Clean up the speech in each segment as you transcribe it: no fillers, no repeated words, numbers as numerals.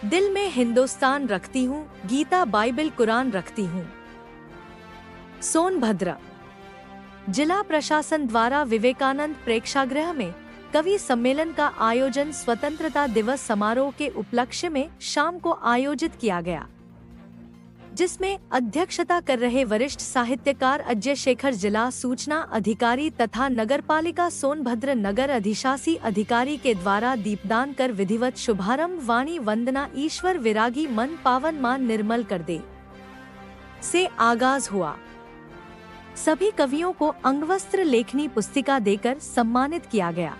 दिल में हिंदुस्तान रखती हूँ, गीता बाइबल कुरान रखती हूँ। सोनभद्र जिला प्रशासन द्वारा विवेकानंद प्रेक्षागृह में कवि सम्मेलन का आयोजन स्वतंत्रता दिवस समारोह के उपलक्ष्य में शाम को आयोजित किया गया, जिसमें अध्यक्षता कर रहे वरिष्ठ साहित्यकार अजय शेखर, जिला सूचना अधिकारी तथा नगरपालिका सोनभद्र नगर अधिशासी अधिकारी के द्वारा दीपदान कर विधिवत शुभारंभ वाणी वंदना ईश्वर विरागी मन पावन मान निर्मल कर दे से आगाज हुआ। सभी कवियों को अंगवस्त्र लेखनी पुस्तिका देकर सम्मानित किया गया।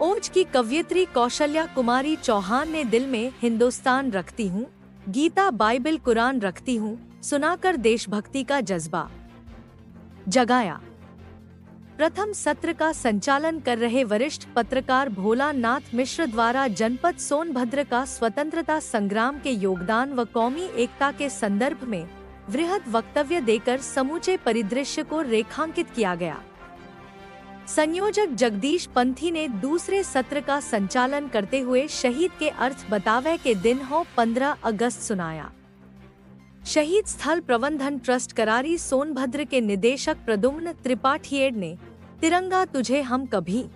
ओज की कवयित्री कौशल्या कुमारी चौहान ने दिल में हिंदुस्तान रखती हूँ, गीता बाइबल कुरान रखती हूँ सुनाकर देशभक्ति का जज्बा जगाया। प्रथम सत्र का संचालन कर रहे वरिष्ठ पत्रकार भोलानाथ मिश्र द्वारा जनपद सोनभद्र का स्वतंत्रता संग्राम के योगदान व कौमी एकता के संदर्भ में वृहद वक्तव्य देकर समूचे परिदृश्य को रेखांकित किया गया। संयोजक जगदीश पंथी ने दूसरे सत्र का संचालन करते हुए शहीद के अर्थ बतावे के दिन हो 15 अगस्त सुनाया। शहीद स्थल प्रबंधन ट्रस्ट करारी सोनभद्र के निदेशक प्रद्युम्न त्रिपाठी ने तिरंगा तुझे हम कभी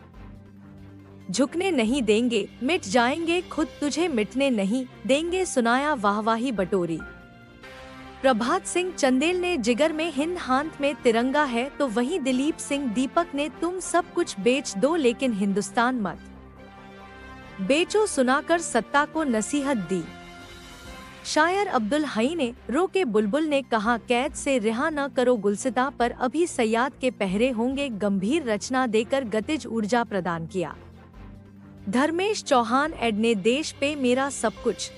झुकने नहीं देंगे, मिट जाएंगे खुद तुझे मिटने नहीं देंगे सुनाया वाहवाही बटोरी। प्रभात सिंह चंदेल ने जिगर में हिंद हाथ में तिरंगा है तो वहीं दिलीप सिंह दीपक ने तुम सब कुछ बेच दो लेकिन हिंदुस्तान मत बेचो सुनाकर सत्ता को नसीहत दी। शायर अब्दुल हई ने रो के बुलबुल ने कहा कैद से रिहा न करो गुलसिता पर अभी सयाद के पहरे होंगे, गंभीर रचना देकर गतिज ऊर्जा प्रदान किया। धर्मेश चौहान एड ने देश पे मेरा सब कुछ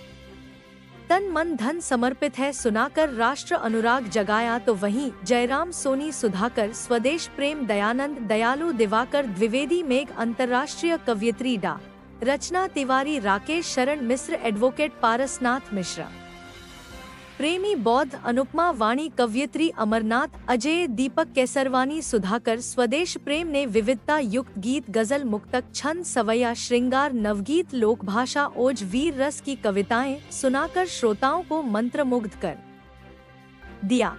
तन मन धन समर्पित है सुनाकर राष्ट्र अनुराग जगाया तो वहीं जयराम सोनी सुधाकर स्वदेश प्रेम दयानंद दयालु दिवाकर द्विवेदी मेघ अंतर्राष्ट्रीय कवयित्री डा रचना तिवारी राकेश शरण मिश्र एडवोकेट पारसनाथ मिश्रा प्रेमी बौद्ध अनुपमा वाणी कवयित्री अमरनाथ अजय दीपक केसरवानी सुधाकर स्वदेश प्रेम ने विविधता युक्त गीत गजल मुक्तक छंद सवैया श्रृंगार नवगीत लोकभाषा ओज वीर रस की कविताएं सुनाकर श्रोताओं को मंत्रमुग्ध कर दिया।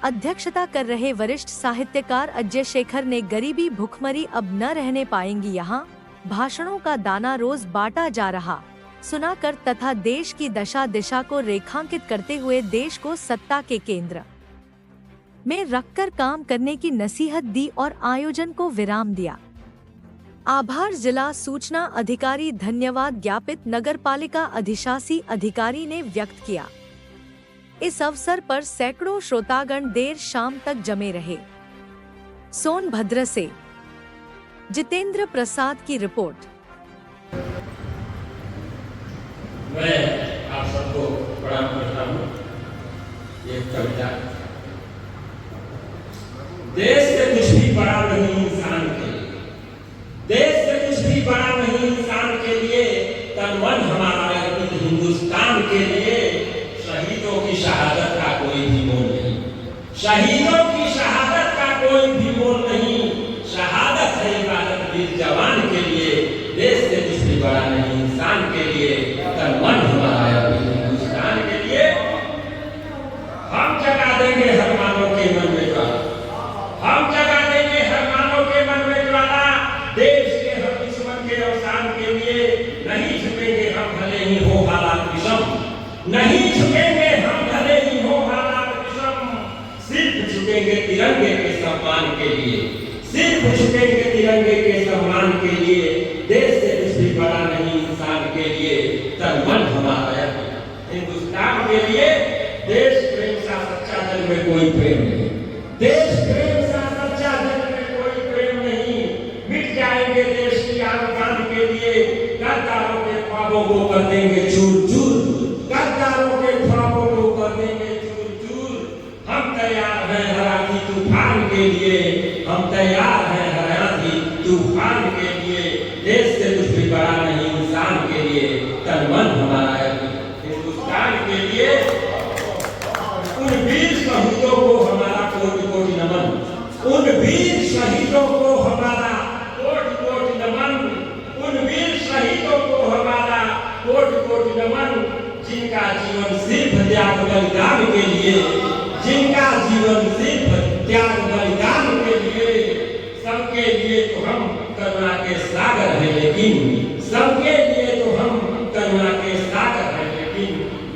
अध्यक्षता कर रहे वरिष्ठ साहित्यकार अजय शेखर ने गरीबी भुखमरी अब न रहने पाएंगी यहाँ, भाषणों का दाना रोज बांटा जा रहा सुनाकर तथा देश की दशा दिशा को रेखांकित करते हुए देश को सत्ता के केंद्र में रखकर काम करने की नसीहत दी और आयोजन को विराम दिया। आभार जिला सूचना अधिकारी धन्यवाद ज्ञापित नगरपालिका अधिशासी अधिकारी ने व्यक्त किया। इस अवसर पर सैकड़ों श्रोतागण देर शाम तक जमे रहे। सोनभद्र से जितेंद्र प्रसाद की रिपोर्ट। मैं आप सबको प्रणाम करता हूँ। ये कविता देश से कुछ भी बड़ा नहीं इंसान के लिए, देश से कुछ भी बड़ा नहीं इंसान के लिए, तन मन हमारा अर्पित हिंदुस्तान के लिए। शहीदों की शहादत का कोई भी मोल नहीं, शहीदों की शहादत का कोई भी मोल नहीं। शहादत है इबादत वीर जवान के लिए, देश से कुछ भी बड़ा नहीं इंसान के लिए, तन मन हमारा अर्पित हिंदुस्तान के लिए। हम जगा देंगे हर मानव के मन में ज्वाला, हम जगा देंगे हर मानव के मन में ज्वाला। देश के हर दुश्मन के अवसान के लिए नहीं झुकेंगे हम भले ही हो हालात विषम, नहीं झुकेंगे हम भले ही हो हालात विषम। सिर्फ झुकेंगे तिरंगे के सम्मान के लिए, सिर्फ झुकेंगे तिरंगे के सम्मान के लिए। देश से कुछ भी बड़ा नहीं इंसान के लिए, तन मन हमारा हिंदुस्तान के लिए। देश प्रेम सा सच्चा दिल में कोई प्रेम नहीं, देश प्रेम सा सच्चा दिल में कोई प्रेम नहीं। मिट जाएंगे देश की आन के लिए, गद्दारों के ख्वाबों को कर देंगे चूर चूर, गद्दारों के ख्वाबों को कर देंगे चूर चूर। हम तैयार हैं हर आंधी तूफान के लिए, हम तैयार हैं हर आंधी तूफान के लिए। देश से कुछ भी बड़ा नहीं इंसान के लिए, तन मन हमारा हिंदुस्तान के लिए। उन वीर शहीदों को हमारा कोटि कोटि नमन, उन वीर शहीदों को हमारा कोटि कोटि नमन, उन वीर शहीदों को हमारा कोटि कोटि जिनका जीवन सिर्फ त्याग बलिदान के लिए, जिनका जीवन सिर्फ त्याग बलिदान के लिए, सबके लिए तो हम करुणा के सागर हैं, लेकिन सबके लिए तो हम करुणा के सागर हैं, लेकिन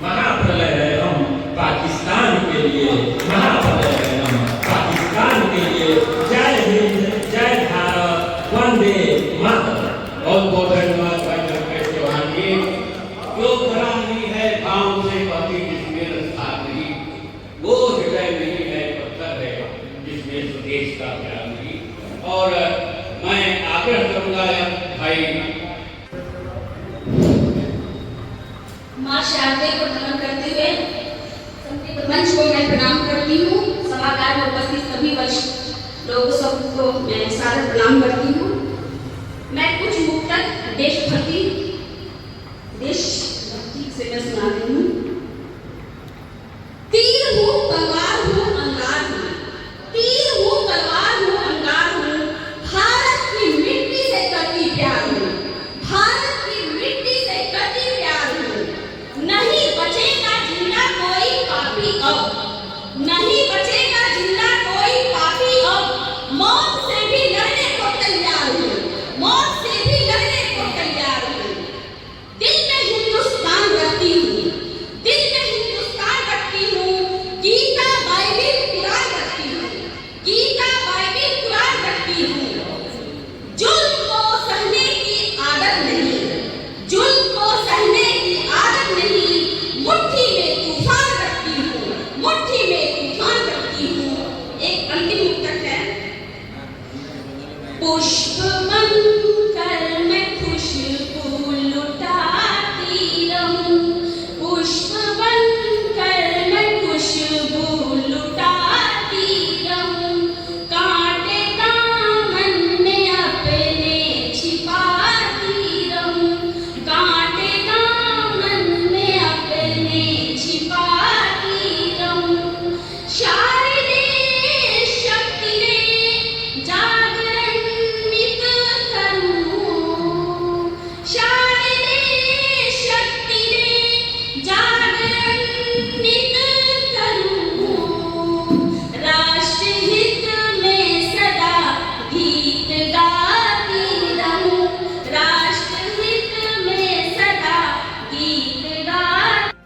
महाप्रलय है हम पाकिस्तान के लिए, महाप्रलय है हम पाकिस्तान के लिए। जय हिंद, जय भारत, वंदे मातरम। बहुत बहुत धन्यवाद भाई रमेश चौहान जी। जो धरा नहीं है गांव से पति जिसमें रस्ता नहीं, वो हृदय नहीं है पत्थर है जिसमें स्वदेश का प्यार नहीं। और मैं आग्रह करूंगा भाई मां शारदे को नमन करते हुए मंच को मैं प्रणाम करती हूँ। सभागार में उपस्थित सभी वरिष्ठ लोगों सबको मैं सादर प्रणाम करती हूँ। मैं कुछ मुक्तक देशभक्ति से मैं सुना